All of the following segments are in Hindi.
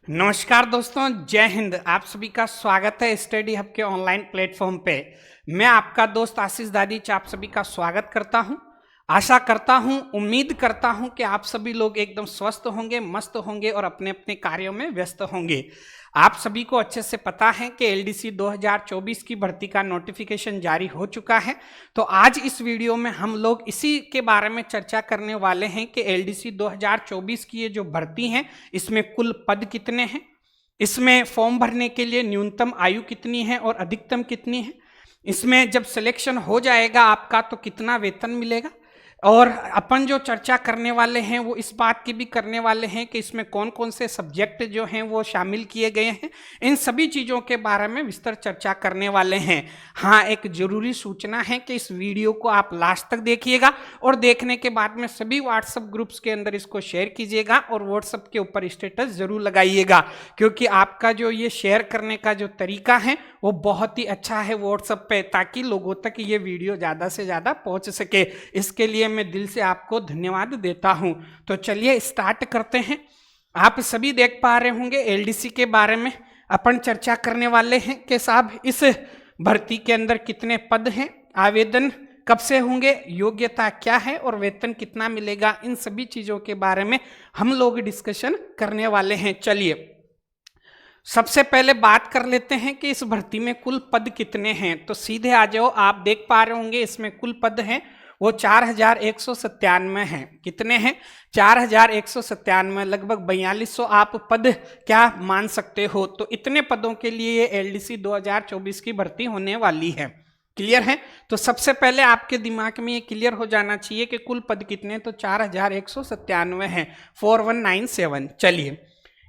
नमस्कार दोस्तों, जय हिंद। आप सभी का स्वागत है स्टडी हब के ऑनलाइन प्लेटफॉर्म पे। मैं आपका दोस्त आशीष दादीच आप सभी का स्वागत करता हूं। आशा करता हूं, उम्मीद करता हूं कि आप सभी लोग एकदम स्वस्थ होंगे, मस्त होंगे और अपने अपने कार्यों में व्यस्त होंगे। आप सभी को अच्छे से पता है कि एलडीसी 2024 की भर्ती का नोटिफिकेशन जारी हो चुका है। तो आज इस वीडियो में हम लोग इसी के बारे में चर्चा करने वाले हैं कि एलडीसी 2024 की ये जो भर्ती है, इसमें कुल पद कितने हैं, इसमें फॉर्म भरने के लिए न्यूनतम आयु कितनी है और अधिकतम कितनी है, इसमें जब सिलेक्शन हो जाएगा आपका तो कितना वेतन मिलेगा, और अपन जो चर्चा करने वाले हैं वो इस बात की भी करने वाले हैं कि इसमें कौन कौन से सब्जेक्ट जो हैं वो शामिल किए गए हैं। इन सभी चीज़ों के बारे में विस्तार चर्चा करने वाले हैं। हाँ, एक जरूरी सूचना है कि इस वीडियो को आप लास्ट तक देखिएगा और देखने के बाद में सभी व्हाट्सएप ग्रुप्स के अंदर इसको शेयर कीजिएगा और व्हाट्सएप के ऊपर स्टेटस जरूर लगाइएगा, क्योंकि आपका जो ये शेयर करने का जो तरीका है वो बहुत ही अच्छा है व्हाट्सएप पे, ताकि लोगों तक ये वीडियो ज़्यादा से ज़्यादा पहुँच सके। इसके लिए मैं दिल से आपको धन्यवाद देता हूं। तो चलिए स्टार्ट करते हैं। आप सभी देख पा रहे होंगे एलडीसी के बारे में अपन चर्चा करने वाले हैं कि साहब इस भर्ती के अंदर कितने पद हैं, आवेदन कब से होंगे, योग्यता क्या है और वेतन कितना मिलेगा। इन सभी चीज़ों के बारे में हम लोग डिस्कशन करने वाले हैं। चलिए सबसे पहले बात कर लेते हैं कि इस भर्ती में कुल पद कितने हैं। तो सीधे आ जाओ, आप देख पा रहे होंगे इसमें कुल पद हैं वो 4197 हैं। कितने हैं? 4197, लगभग 4200 आप पद क्या मान सकते हो। तो इतने पदों के लिए ये एलडीसी 2024 की भर्ती होने वाली है। क्लियर है? तो सबसे पहले आपके दिमाग में ये क्लियर हो जाना चाहिए कि कुल पद कितने, तो 4197 हैं, 4197। चलिए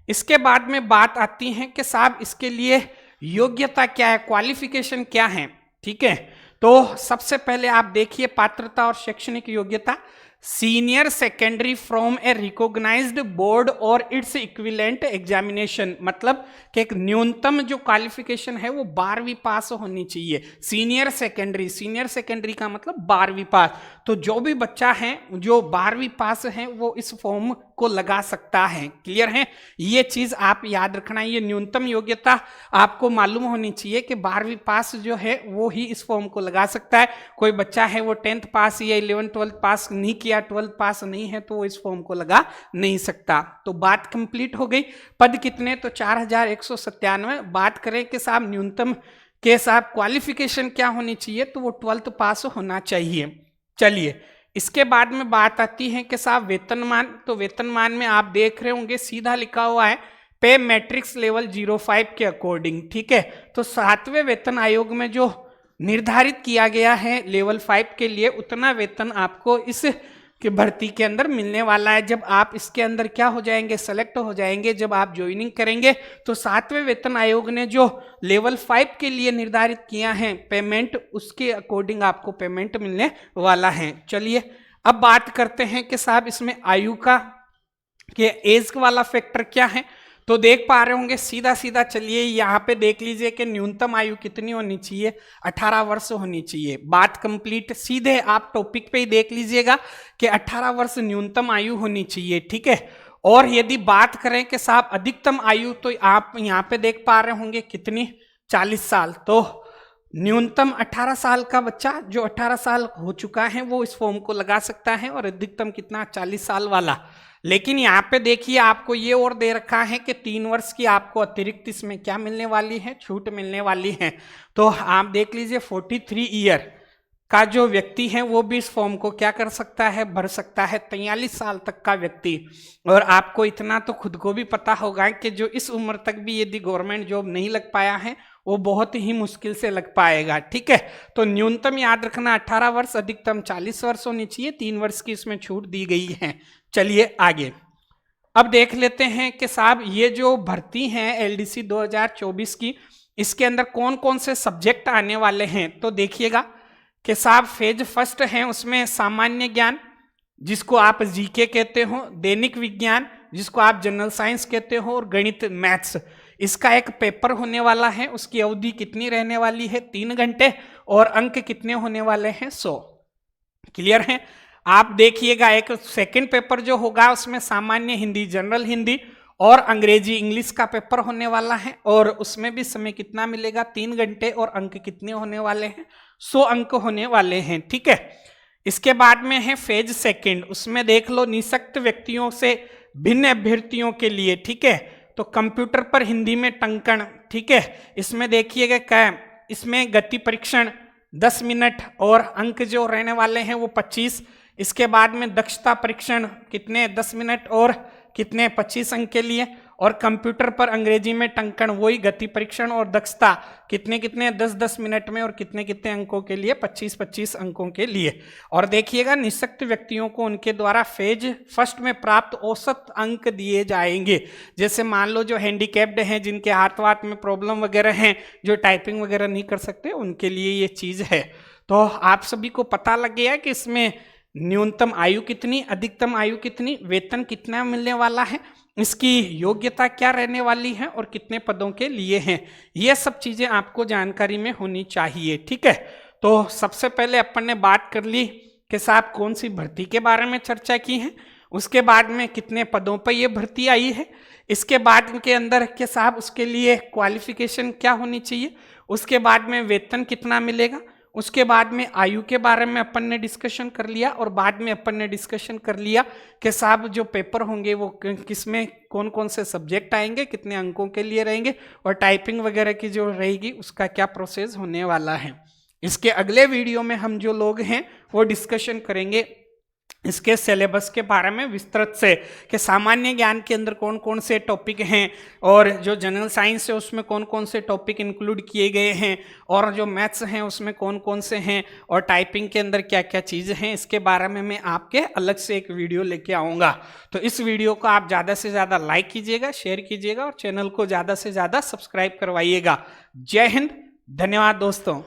इसके बाद में बात आती है कि साहब इसके लिए योग्यता क्या है, क्वालिफिकेशन क्या है। ठीक है, तो सबसे पहले आप देखिए पात्रता और शैक्षणिक योग्यता, senior secondary from a recognised board और इट्स इक्विवेलेंट एग्जामिनेशन, मतलब कि एक न्यूनतम जो क्वालिफिकेशन है वो 12वीं पास होनी चाहिए। सीनियर सेकेंडरी का मतलब 12वीं पास। तो जो भी बच्चा है जो 12वीं पास है वो इस फॉर्म को लगा सकता है। क्लियर है? ये चीज आप याद रखना, ये न्यूनतम योग्यता आपको मालूम होनी चाहिए कि 12वीं पास जो है वो ही इस फॉर्म को लगा सकता है। कोई बच्चा है वो 10th पास या 11th 12th पास नहीं किया, 12th पास नहीं है, तो वो इस फॉर्म को लगा नहीं सकता। तो बात कंप्लीट हो गई। पद कितने? तो 4197। बात करें कि साहब न्यूनतम के साहब क्वालिफिकेशन क्या होनी चाहिए, तो वो 12th पास होना चाहिए। चलिए इसके बाद में बात आती है कि साहब वेतनमान। तो वेतनमान में आप देख रहे होंगे सीधा लिखा हुआ है पे मैट्रिक्स लेवल 05 के अकॉर्डिंग। ठीक है, तो 7वें वेतन आयोग में जो निर्धारित किया गया है लेवल 5 के लिए, उतना वेतन आपको इस की भर्ती के अंदर मिलने वाला है। जब आप इसके अंदर क्या हो जाएंगे, सेलेक्ट हो जाएंगे, जब आप ज्वाइनिंग करेंगे, तो 7वें वेतन आयोग ने जो लेवल 5 के लिए निर्धारित किया है पेमेंट, उसके अकॉर्डिंग आपको पेमेंट मिलने वाला है। चलिए अब बात करते हैं कि साहब इसमें आयु का कि एज वाला फैक्टर क्या है। तो देख पा रहे होंगे सीधा सीधा, चलिए यहाँ पे देख लीजिए कि न्यूनतम आयु कितनी होनी चाहिए, 18 वर्ष होनी चाहिए। बात कंप्लीट। सीधे आप टॉपिक पे ही देख लीजिएगा कि 18 वर्ष न्यूनतम आयु होनी चाहिए। ठीक है, और यदि बात करें कि साहब अधिकतम आयु, तो आप यहाँ पे देख पा रहे होंगे कितनी, 40 साल। तो न्यूनतम 18 साल का बच्चा जो 18 साल हो चुका है वो इस फॉर्म को लगा सकता है, और अधिकतम कितना, 40 साल वाला। लेकिन यहाँ पे देखिए आपको ये और दे रखा है कि 3 वर्ष की आपको अतिरिक्त इसमें क्या मिलने वाली है, छूट मिलने वाली है। तो आप देख लीजिए 43 ईयर का जो व्यक्ति है वो भी इस फॉर्म को क्या कर सकता है, भर सकता है, 43 साल तक का व्यक्ति। और आपको इतना तो खुद को भी पता होगा कि जो इस उम्र तक भी यदि गवर्नमेंट जॉब नहीं लग पाया है वो बहुत ही मुश्किल से लग पाएगा। ठीक है, तो न्यूनतम याद रखना 18 वर्ष, अधिकतम 40 वर्ष होनी चाहिए, 3 वर्ष की इसमें छूट दी गई है। चलिए आगे अब देख लेते हैं कि साहब ये जो भर्ती है एलडीसी 2024 की, इसके अंदर कौन कौन से सब्जेक्ट आने वाले हैं। तो देखिएगा कि साहब फेज फर्स्ट है, उसमें सामान्य ज्ञान जिसको आप जीके कहते हो, दैनिक विज्ञान जिसको आप जनरल साइंस कहते हो, और गणित मैथ्स। इसका एक पेपर होने वाला है, उसकी अवधि कितनी रहने वाली है, 3 घंटे, और अंक कितने होने वाले हैं, 100। क्लियर है? आप देखिएगा एक सेकंड पेपर जो होगा उसमें सामान्य हिंदी, जनरल हिंदी और अंग्रेजी इंग्लिश का पेपर होने वाला है और उसमें भी समय कितना मिलेगा 3 घंटे और अंक कितने होने वाले हैं 100 अंक होने वाले हैं। ठीक है, इसके बाद में है फेज सेकंड, उसमें देख लो निःशक्त व्यक्तियों से भिन्न अभ्यर्थियों के लिए। ठीक है, तो कंप्यूटर पर हिंदी में टंकण। ठीक है, इसमें देखिएगा क्या, इसमें गति परीक्षण 10 मिनट और अंक जो रहने वाले हैं वो 25। इसके बाद में दक्षता परीक्षण कितने 10 मिनट और कितने 25 अंक के लिए, और कंप्यूटर पर अंग्रेजी में टंकण वही गति परीक्षण और दक्षता कितने कितने 10-10 मिनट में और कितने कितने अंकों के लिए 25-25 अंकों के लिए। और देखिएगा निःशक्त व्यक्तियों को उनके द्वारा फेज फर्स्ट में प्राप्त औसत अंक दिए जाएंगे। जैसे मान लो जो हैंडीकैप्ड हैं, जिनके हाथ वाथ में प्रॉब्लम वगैरह हैं, जो टाइपिंग वगैरह नहीं कर सकते, उनके लिए ये चीज़ है। तो आप सभी को पता लग गया कि इसमें न्यूनतम आयु कितनी, अधिकतम आयु कितनी, वेतन कितना मिलने वाला है, इसकी योग्यता क्या रहने वाली है और कितने पदों के लिए हैं, ये सब चीजें आपको जानकारी में होनी चाहिए। ठीक है, तो सबसे पहले अपन ने बात कर ली कि साहब कौन सी भर्ती के बारे में चर्चा की है, उसके बाद में कितने पदों पर ये भर्ती आई है, इसके बाद के अंदर के साहब उसके लिए क्वालिफिकेशन क्या होनी चाहिए, उसके बाद में वेतन कितना मिलेगा, उसके बाद में आयु के बारे में अपन ने डिस्कशन कर लिया, और बाद में अपन ने डिस्कशन कर लिया कि साहब जो पेपर होंगे वो किसमें कौन कौन से सब्जेक्ट आएंगे, कितने अंकों के लिए रहेंगे, और टाइपिंग वगैरह की जो रहेगी उसका क्या प्रोसेस होने वाला है। इसके अगले वीडियो में हम जो लोग हैं वो डिस्कशन करेंगे इसके सिलेबस के बारे में विस्तृत से, कि सामान्य ज्ञान के अंदर कौन कौन से टॉपिक हैं, और जो जनरल साइंस है उसमें कौन कौन से टॉपिक इंक्लूड किए गए हैं, और जो मैथ्स हैं उसमें कौन कौन से हैं, और टाइपिंग के अंदर क्या क्या चीज़ें हैं, इसके बारे में मैं आपके अलग से एक वीडियो लेके आऊँगा। तो इस वीडियो को आप ज़्यादा से ज़्यादा लाइक कीजिएगा, शेयर कीजिएगा और चैनल को ज़्यादा से ज़्यादा सब्सक्राइब करवाइएगा। जय हिंद, धन्यवाद दोस्तों।